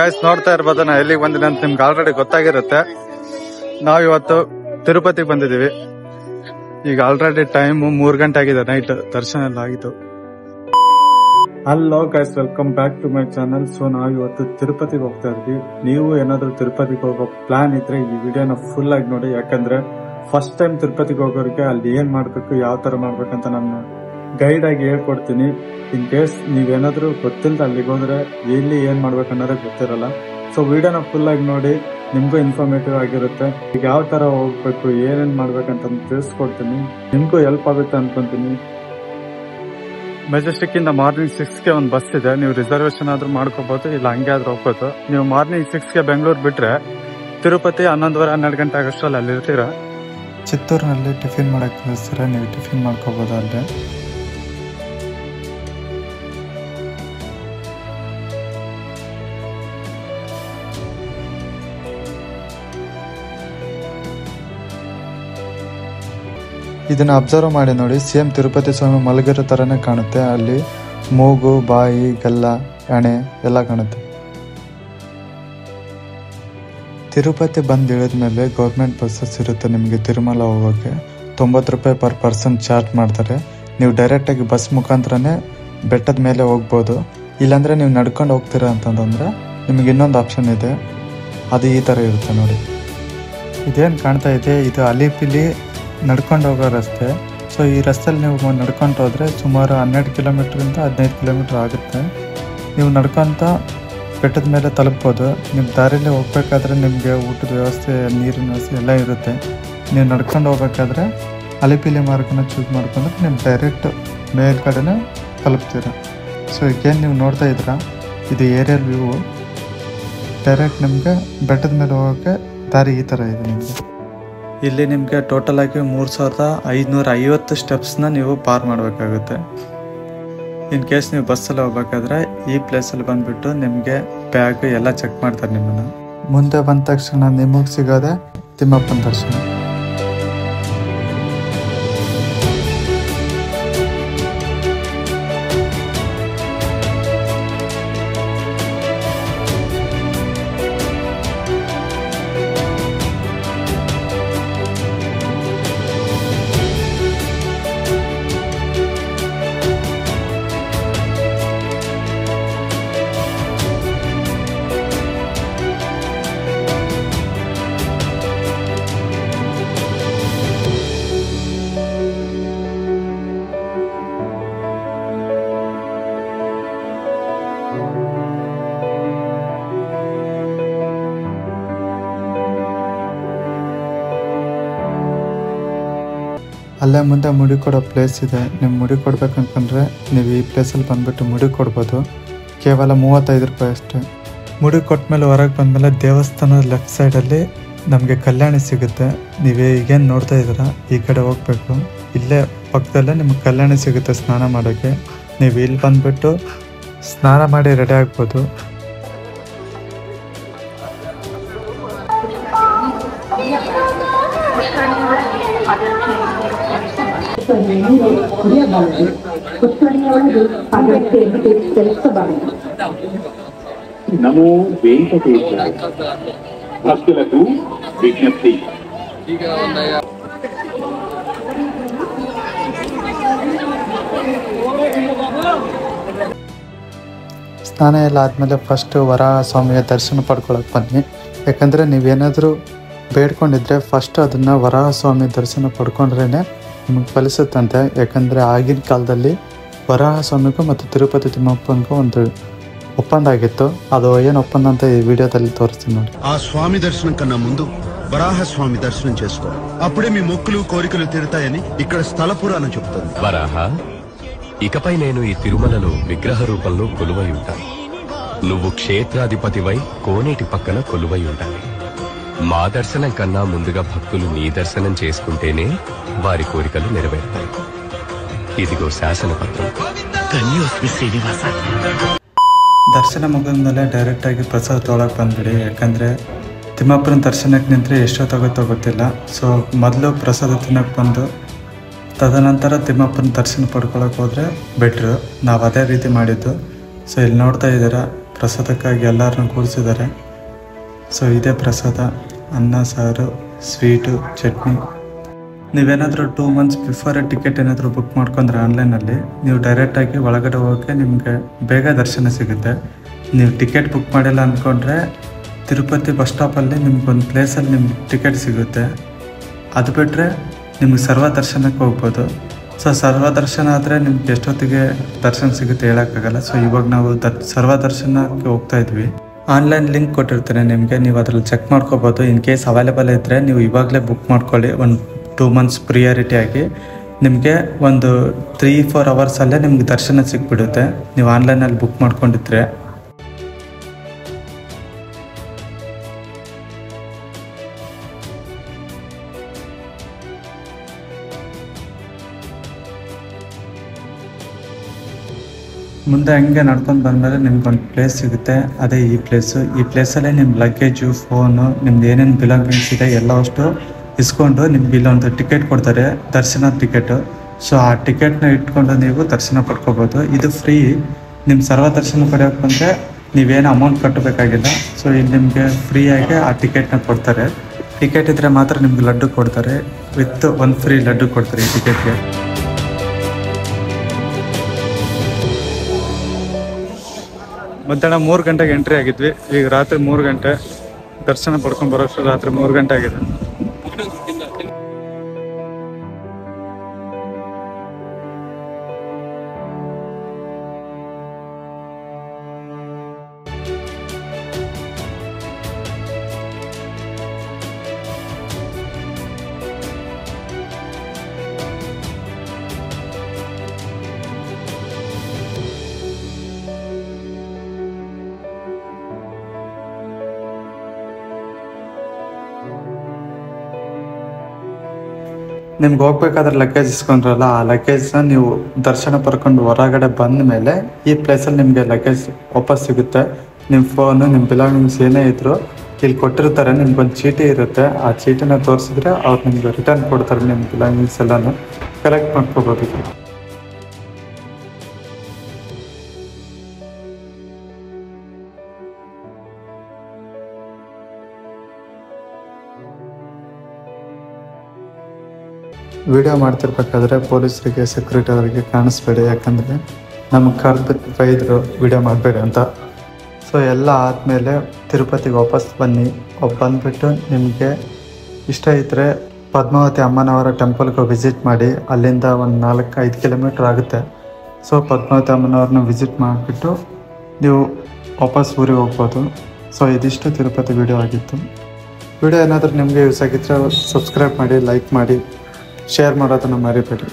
Guys ನೋಡ್ತಾ ಇರ್ಬೋದು ನಾ ಎಲ್ಲಿಗೆ ಬಂದಿನಿ ಅಂತ ನಿಮ್ಗೆ ಆಲ್ರೆಡಿ ಗೊತ್ತಾಗಿರುತ್ತೆ. ನಾವಿವತ್ತು ತಿರುಪತಿಗೆ ಬಂದಿದೀವಿ. ಈಗ ಆಲ್ರೆಡಿ ಟೈಮ್ 3 ಗಂಟೆ ಆಗಿದೆ, ನೈಟ್ ದರ್ಶನ ಎಲ್ಲ ಆಗಿತ್ತು. Hello guys, welcome back to my channel. So ನಾವಿವತ್ತು ತಿರುಪತಿಗೆ ಹೋಗ್ತಾ ಇದ್ವಿ. ನೀವು ಏನಾದ್ರು ತಿರುಪತಿಗೆ ಹೋಗೋ ಪ್ಲಾನ್ ಇದ್ರೆ ಈ ವಿಡಿಯೋನ ಫುಲ್ ಆಗಿ ನೋಡಿ. ಯಾಕಂದ್ರೆ ಫಸ್ಟ್ ಟೈಮ್ ತಿರುಪತಿಗೆ ಹೋಗೋರಿಗೆ ಅಲ್ಲಿ ಏನ್ ಮಾಡ್ಬೇಕು, ಯಾವ ತರ ಮಾಡ್ಬೇಕಂತ ನಾನು ಗೈಡ್ ಆಗಿ ಹೇಳ್ಕೊಡ್ತೀನಿ. ಇನ್ ಕೇಸ್ ನೀವೇನಾದ್ರೂ ಗೊತ್ತಿಲ್ಲದ ಅಲ್ಲಿಗೆ ಹೋದ್ರೆ ಎಲ್ಲಿ ಏನ್ ಮಾಡ್ಬೇಕು ಅನ್ನೋದೇ ಗೊತ್ತಿರಲ್ಲ. ಸೊ ವಿಡಿಯೋನ ಫುಲ್ ಆಗಿ ನೋಡಿ, ನಿಮ್ಗೂ ಇನ್ಫಾರ್ಮೇಟಿವ್ ಆಗಿರುತ್ತೆ. ಈಗ ಯಾವ ತರ ಹೋಗ್ಬೇಕು, ಏನೇನ್ ಮಾಡ್ಬೇಕಂತ ತಿಳಿಸ್ಕೊಡ್ತೀನಿ. ನಿಮ್ಗೂ ಹೆಲ್ಪ್ ಆಗುತ್ತೆ ಅನ್ಕೊಂತೀನಿ. ಮೆಜೆಸ್ಟಿಕ್ ಇಂದ ಮಾರ್ನಿಂಗ್ 6ಗೆ ಒಂದು ಬಸ್ ಇದೆ. ನೀವು ರಿಸರ್ವೇಶನ್ ಆದ್ರೂ ಮಾಡ್ಕೋಬಹುದು, ಇಲ್ಲ ಹಂಗೆ ಆದ್ರೂ ಹೋಗ್ಬೋದು. ನೀವು ಮಾರ್ನಿಂಗ್ 6ಗೆ ಬೆಂಗಳೂರು ಬಿಟ್ರೆ ತಿರುಪತಿ 11:30-12 ಗಂಟೆ ಆಗಷ್ಟರಲ್ಲಿ ಅಲ್ಲಿ ಇರ್ತೀರ. ಚಿತ್ತೂರಿನಲ್ಲಿ ಟಿಫಿನ್ ಮಾಡಕ್ ನಿಲ್ಲಿಸ್ತಾರೆ, ನೀವು ಟಿಫಿನ್ ಮಾಡ್ಕೋಬಹುದು ಅಲ್ಲೇ. ಇದನ್ನ ಅಬ್ಸರ್ವ್ ಮಾಡಿ ನೋಡಿ, ಸೇಮ್ ತಿರುಪತಿ ಸ್ವಾಮಿ ಮಲಗಿರೋ ತರನೇ ಕಾಣುತ್ತೆ. ಅಲ್ಲಿ ಮೂಗು, ಬಾಯಿ, ಗಲ್ಲ, ಎಣೆ ಎಲ್ಲ ಕಾಣುತ್ತೆ. ತಿರುಪತಿ ಬಂದು ಇಳಿದ್ಮೇಲೆ ಗೌರ್ಮೆಂಟ್ ಬಸ್ಸಸ್ ಇರುತ್ತೆ ನಿಮಗೆ ತಿರುಮಲ ಹೋಗೋಕ್ಕೆ. 90 ರೂಪಾಯಿ ಪರ್ ಪರ್ಸನ್ ಚಾರ್ಜ್ ಮಾಡ್ತಾರೆ. ನೀವು ಡೈರೆಕ್ಟಾಗಿ ಬಸ್ ಮುಖಾಂತರನೇ ಬೆಟ್ಟದ ಮೇಲೆ ಹೋಗ್ಬೋದು. ಇಲ್ಲಾಂದರೆ ನೀವು ನಡ್ಕೊಂಡು ಹೋಗ್ತೀರಾ ಅಂತಂದ್ರೆ ನಿಮಗೆ ಇನ್ನೊಂದು ಆಪ್ಷನ್ ಇದೆ, ಅದು ಈ ಥರ ಇರುತ್ತೆ ನೋಡಿ. ಇದೇನು ಕಾಣ್ತಾ ಇದೆ, ಇದು ಅಲಿಪಿಲಿ ನಡ್ಕೊಂಡು ಹೋಗೋ ರಸ್ತೆ. ಸೊ ಈ ರಸ್ತೆಯಲ್ಲಿ ನೀವು ನಡ್ಕೊಂಡು ಹೋದರೆ ಸುಮಾರು 12 ಕಿಲೋಮೀಟ್ರಿಂದ 15 ಕಿಲೋಮೀಟ್ರ್ ಆಗುತ್ತೆ. ನೀವು ನಡ್ಕೊತ ಬೆಟ್ಟದ ಮೇಲೆ ತಲುಪ್ಬೋದು. ನಿಮ್ಮ ದಾರಿಯಲ್ಲಿ ಹೋಗ್ಬೇಕಾದ್ರೆ ನಿಮಗೆ ಊಟದ ವ್ಯವಸ್ಥೆ, ನೀರಿನ ವ್ಯವಸ್ಥೆ ಎಲ್ಲ ಇರುತ್ತೆ. ನೀವು ನಡ್ಕೊಂಡು ಹೋಗ್ಬೇಕಾದ್ರೆ ಅಲಿಪಿಲಿ ಮಾರ್ಗನ ಚೂಸ್ ಮಾಡ್ಕೊಂಡ್ರೆ ನೀವು ಡೈರೆಕ್ಟ್ ಮೇಲ್ಗಡೆನೇ ತಲುಪ್ತೀರ. ಸೊ ಈಗೇನು ನೀವು ನೋಡ್ತಾ ಇದ್ದೀರಾ, ಇದು ಏರಿಯಲ್ ವ್ಯೂ. ಡೈರೆಕ್ಟ್ ನಿಮಗೆ ಬೆಟ್ಟದ ಮೇಲೆ ಹೋಗೋಕ್ಕೆ ದಾರಿ ಈ ಥರ ಇದೆ. ನಿಮಗೆ ಇಲ್ಲಿ ನಿಮಗೆ ಟೋಟಲ್ ಆಗಿ 3550 ಸ್ಟೆಪ್ಸ್ನ ನೀವು ಪಾರ್ ಮಾಡಬೇಕಾಗುತ್ತೆ. ಇನ್ ಕೇಸ್ ನೀವು ಬಸ್ಸಲ್ಲಿ ಹೋಗ್ಬೇಕಾದ್ರೆ ಈ ಪ್ಲೇಸಲ್ಲಿ ಬಂದುಬಿಟ್ಟು ನಿಮಗೆ ಬ್ಯಾಗ್ ಎಲ್ಲ ಚೆಕ್ ಮಾಡ್ತಾರೆ ನಿಮ್ಮನ್ನು. ಮುಂದೆ ಬಂದ ತಕ್ಷಣ ನಿಮಗೆ ಸಿಗೋದೆ ತಿಮ್ಮಪ್ಪನ ದರ್ಶನ. ಅಲ್ಲೇ ಮುಂದೆ ಮುಡಿ ಕೊಡೋ ಪ್ಲೇಸ್ ಇದೆ. ನೀವು ಮುಡಿ ಕೊಡ್ಬೇಕು ಅನ್ಕೊಂಡ್ರೆ ನೀವು ಈ ಪ್ಲೇಸಲ್ಲಿ ಬಂದುಬಿಟ್ಟು ಮುಡಿ ಕೊಡ್ಬೋದು. ಕೇವಲ 35 ರೂಪಾಯಿ ಅಷ್ಟೇ. ಮುಡಿ ಕೊಟ್ಮೇಲೆ ಹೊರಗೆ ಬಂದಮೇಲೆ ದೇವಸ್ಥಾನದ ಲೆಫ್ಟ್ ಸೈಡಲ್ಲಿ ನಮಗೆ ಕಲ್ಯಾಣಿ ಸಿಗುತ್ತೆ. ನೀವೇ ಈಗೇನು ನೋಡ್ತಾ ಇದ್ದೀರಾ, ಈ ಕಡೆ ಹೋಗ್ಬೇಕು. ಇಲ್ಲೇ ಪಕ್ಕದಲ್ಲೇ ನಿಮ್ಗೆ ಕಲ್ಯಾಣಿ ಸಿಗುತ್ತೆ ಸ್ನಾನ ಮಾಡೋಕ್ಕೆ. ನೀವು ಇಲ್ಲಿ ಬಂದುಬಿಟ್ಟು ಸ್ನಾನ ಮಾಡಿ ರೆಡಿ ಆಗ್ಬೋದು. నమో వెంకటేశాయ. భక్తులకు విజ్ఞప్తి, ಸ್ನಾನ ಎಲ್ಲ ಆದಮೇಲೆ ಫಸ್ಟ್ ವರಾಹ ಸ್ವಾಮಿಯ ದರ್ಶನ ಪಡ್ಕೊಳಕ್ಕೆ ಬನ್ನಿ. ಯಾಕಂದರೆ ನೀವೇನಾದರೂ ಬೇಡ್ಕೊಂಡಿದ್ರೆ ಫಸ್ಟ್ ಅದನ್ನು ವರಾಹ ಸ್ವಾಮಿ ದರ್ಶನ ಪಡ್ಕೊಂಡ್ರೇ ನಿಮಗೆ ಫಲಿಸುತ್ತಂತೆ. ಯಾಕಂದರೆ ಆಗಿನ ಕಾಲದಲ್ಲಿ ವರಾಹ ಸ್ವಾಮಿಗೂ ಮತ್ತು ತಿರುಪತಿ ತಿಮ್ಮಪ್ಪನಿಗೂ ಒಂದು ಒಪ್ಪಂದ ಆಗಿತ್ತು. ಅದು ಏನು ಒಪ್ಪಂದ ಅಂತ ಈ ವಿಡಿಯೋದಲ್ಲಿ ತೋರಿಸ್ತೀನಿ ನೋಡಿ. ఆ స్వామి దర్శనం కన్నా ముందు వరాహ స్వామి దర్శనం చేసుకో. అప్పుడే మీ మొక్కులు కోరికలు తీరుతాయని ఇక్కడ స్థల పురాణం చెబుతుంది. వరాహ, ఇకపై నేను ఈ తిరుమలలో విగ్రహ రూపంలో కొలువై ఉంటాను. నువ్వు క్షేత్రాధిపతివై కోనేటి పక్కన కొలువై ఉండాలి. మా దర్శనం కన్నా ముందుగా భక్తులు నీ దర్శనం చేసుకుంటేనే వారి కోరికలు నెరవేరుతాయి. ఇదిగో శాసన పత్రం. ధన్యోస్మి శ్రీనివాస. ದರ್ಶನ ಮುಗಿದ್ಮೇಲೆ ಡೈರೆಕ್ಟಾಗಿ ಪ್ರಸಾದ ತೊಗೊಳಕ್ಕೆ ಬಂದ್ಬಿಡಿ. ಯಾಕಂದರೆ ತಿಮ್ಮಪ್ಪನ ದರ್ಶನಕ್ಕೆ ನಿಂತರೆ ಎಷ್ಟೊತ್ತಾಗುತ್ತೋ ಗೊತ್ತಿಲ್ಲ. ಸೊ ಮೊದಲು ಪ್ರಸಾದ ತಿನ್ನಕ್ಕೆ ಬಂದು ತದನಂತರ ತಿಮ್ಮಪ್ಪನ ದರ್ಶನ ಪಡ್ಕೊಳಕ್ಕೆ ಹೋದರೆ ಬೆಟ್ರು. ನಾವು ಅದೇ ರೀತಿ ಮಾಡಿದ್ದು. ಸೊ ಇಲ್ಲಿ ನೋಡ್ತಾ ಇದ್ದೀರಾ ಪ್ರಸಾದಕ್ಕಾಗಿ ಎಲ್ಲರನ್ನೂ ಕೂರಿಸಿದ್ದಾರೆ. ಸೊ ಇದೇ ಪ್ರಸಾದ, ಅನ್ನ ಸಾರು, ಸ್ವೀಟು, ಚಟ್ನಿ. ನೀವೇನಾದರೂ 2 months ಬಿಫೋರ್ ಟಿಕೆಟ್ ಏನಾದರೂ ಬುಕ್ ಮಾಡ್ಕೊಂಡ್ರೆ ಆನ್ಲೈನಲ್ಲಿ, ನೀವು ಡೈರೆಕ್ಟಾಗಿ ಒಳಗಡೆ ಹೋಗೋಕ್ಕೆ ನಿಮಗೆ ಬೇಗ ದರ್ಶನ ಸಿಗುತ್ತೆ. ನೀವು ಟಿಕೆಟ್ ಬುಕ್ ಮಾಡಿಲ್ಲ ಅಂದ್ಕೊಂಡ್ರೆ ತಿರುಪತಿ ಬಸ್ ಸ್ಟಾಪಲ್ಲಿ ನಿಮ್ಗೊಂದು ಪ್ಲೇಸಲ್ಲಿ ನಿಮ್ಗೆ ಟಿಕೆಟ್ ಸಿಗುತ್ತೆ. ಅದು ಬಿಟ್ಟರೆ ನಿಮ್ಗೆ ಸರ್ವ ದರ್ಶನಕ್ಕೆ ಹೋಗ್ಬೋದು. ಸೊ ಸರ್ವ ದರ್ಶನ ಆದರೆ ನಿಮ್ಗೆ ಎಷ್ಟೊತ್ತಿಗೆ ದರ್ಶನ ಸಿಗುತ್ತೆ ಹೇಳೋಕ್ಕಾಗಲ್ಲ. ಸೊ ಇವಾಗ ನಾವು ಸರ್ವ ದರ್ಶನಕ್ಕೆ ಹೋಗ್ತಾ ಇದ್ವಿ. ಆನ್ಲೈನ್ ಲಿಂಕ್ ಕೊಟ್ಟಿರ್ತಾರೆ ನಿಮಗೆ, ನೀವು ಅದರಲ್ಲಿ ಚೆಕ್ ಮಾಡ್ಕೋಬೋದು. ಇನ್ ಕೇಸ್ ಅವೈಲೇಬಲ್ ಇದ್ದರೆ ನೀವು ಇವಾಗಲೇ ಬುಕ್ ಮಾಡ್ಕೊಳ್ಳಿ. ಒಂದು 2 months ಪ್ರಿಯಾರಿಟಿ ಆಗಿ ನಿಮಗೆ ಒಂದು 3-4 ಅವರ್ಸಲ್ಲೇ ನಿಮ್ಗೆ ದರ್ಶನ ಸಿಕ್ಬಿಡುತ್ತೆ ನೀವು ಆನ್ಲೈನಲ್ಲಿ ಬುಕ್ ಮಾಡ್ಕೊಂಡಿದ್ರೆ. ಮುಂದೆ ಹಂಗೆ ನಡ್ಕೊಂಡು ಬಂದಮೇಲೆ ನಿಮ್ಗೊಂದು ಪ್ಲೇಸ್ ಸಿಗುತ್ತೆ, ಅದೇ ಈ ಪ್ಲೇಸು. ಈ ಪ್ಲೇಸಲ್ಲೇ ನಿಮ್ಮ ಲಗೇಜು, ಫೋನು, ನಿಮ್ದು ಏನೇನು ಬಿಲಾಂಗಿಂಗ್ಸ್ ಇದೆ ಎಲ್ಲ ಅಷ್ಟು ಇಸ್ಕೊಂಡು ನಿಮ್ಗೆ ಇಲ್ಲೊಂದು ಟಿಕೆಟ್ ಕೊಡ್ತಾರೆ, ದರ್ಶನ ಟಿಕೆಟು. ಸೊ ಆ ಟಿಕೆಟ್ನ ಇಟ್ಕೊಂಡು ನೀವು ದರ್ಶನ ಪಡ್ಕೋಬೋದು. ಇದು ಫ್ರೀ. ನಿಮ್ಮ ಸರ್ವ ದರ್ಶನ ಪಡೆಯೋಕೆ ಬಂದರೆ ನೀವೇನು ಅಮೌಂಟ್ ಕಟ್ಟಬೇಕಾಗಿಲ್ಲ. ಸೊ ಇಲ್ಲಿ ನಿಮಗೆ ಫ್ರೀಯಾಗಿ ಆ ಟಿಕೆಟ್ನ ಕೊಡ್ತಾರೆ. ಟಿಕೆಟ್ ಇದ್ದರೆ ಮಾತ್ರ ನಿಮ್ಗೆ ಲಡ್ಡು ಕೊಡ್ತಾರೆ, ವಿತ್ ಒಂದು ಫ್ರೀ ಲಡ್ಡು ಕೊಡ್ತಾರೆ ಈ ಟಿಕೆಟ್ಗೆ. ಮಧ್ಯಾಹ್ನ 3 ಗಂಟೆಗೆ ಎಂಟ್ರಿ ಆಗಿದ್ವಿ. ಈಗ ರಾತ್ರಿ 3 ಗಂಟೆ, ದರ್ಶನ ಪಡ್ಕೊಂಡು ಬರೋಷ್ಟು ರಾತ್ರಿ 3 ಗಂಟೆ ಆಗಿದೆ. ನಿಮ್ಗೆ ಹೋಗ್ಬೇಕಾದ್ರೆ ಲಗೇಜ್ ಇಸ್ಕೊಂಡ್ರಲ್ಲ, ಆ ಲಗೇಜ್ನ ನೀವು ದರ್ಶನ ಪಡ್ಕೊಂಡು ಹೊರಗಡೆ ಬಂದ ಮೇಲೆ ಈ ಪ್ಲೇಸಲ್ಲಿ ನಿಮಗೆ ಲಗೇಜ್ ವಾಪಸ್ ಸಿಗುತ್ತೆ. ನಿಮ್ಮ ಫೋನು, ನಿಮ್ಮ ಬಿಲಾಂಗಿಂಗ್ಸ್ ಏನೇ ಇದ್ರು ಇಲ್ಲಿ ಕೊಟ್ಟಿರ್ತಾರೆ. ನಿಮ್ಗೊಂದು ಚೀಟಿ ಇರುತ್ತೆ, ಆ ಚೀಟಿನ ತೋರಿಸಿದ್ರೆ ಅವ್ರು ನಿಮ್ಗೆ ರಿಟರ್ನ್ ಕೊಡ್ತಾರೆ. ನಿಮ್ಮ ಬಿಲಾಂಗಿಂಗ್ಸ್ ಎಲ್ಲನೂ ಕಲೆಕ್ಟ್ ಮಾಡ್ಕೋಬೋದು. ವಿಡಿಯೋ ಮಾಡ್ತಿರ್ಬೇಕಾದ್ರೆ ಪೊಲೀಸರಿಗೆ, ಸೆಕ್ಯೂರಿಟಿ ಅವರಿಗೆ ಕಾಣಿಸ್ಬೇಡಿ, ಯಾಕಂದರೆ ನಮಗೆ ಕರೆದು ಬೈದರು ವಿಡಿಯೋ ಮಾಡಬೇಡಿ ಅಂತ. ಸೊ ಎಲ್ಲ ಆದಮೇಲೆ ತಿರುಪತಿಗೆ ವಾಪಸ್ ಬನ್ನಿ. ಬಂದುಬಿಟ್ಟು ನಿಮಗೆ ಇಷ್ಟ ಇದ್ದರೆ ಪದ್ಮಾವತಿ ಅಮ್ಮನವರ ಟೆಂಪಲ್ಗೆ ವಿಸಿಟ್ ಮಾಡಿ. ಅಲ್ಲಿಂದ ಒಂದು 4-5 ಕಿಲೋಮೀಟ್ರ್ ಆಗುತ್ತೆ. ಸೊ ಪದ್ಮಾವತಿ ಅಮ್ಮನವ್ರನ್ನ ವಿಸಿಟ್ ಮಾಡಿಬಿಟ್ಟು ನೀವು ವಾಪಸ್ ಊರಿಗೆ ಹೋಗ್ಬೋದು. ಸೊ ಇದಿಷ್ಟು ತಿರುಪತಿ ವಿಡಿಯೋ ಆಗಿತ್ತು. ವಿಡಿಯೋ ಏನಾದರೂ ನಿಮಗೆ ಯೂಸ್ ಆಗಿದ್ದರೆ ಸಬ್ಸ್ಕ್ರೈಬ್ ಮಾಡಿ, ಲೈಕ್ ಮಾಡಿ, ಶೇರ್ ಮಾಡೋದನ್ನು ಮರಿಬೇಡಿ.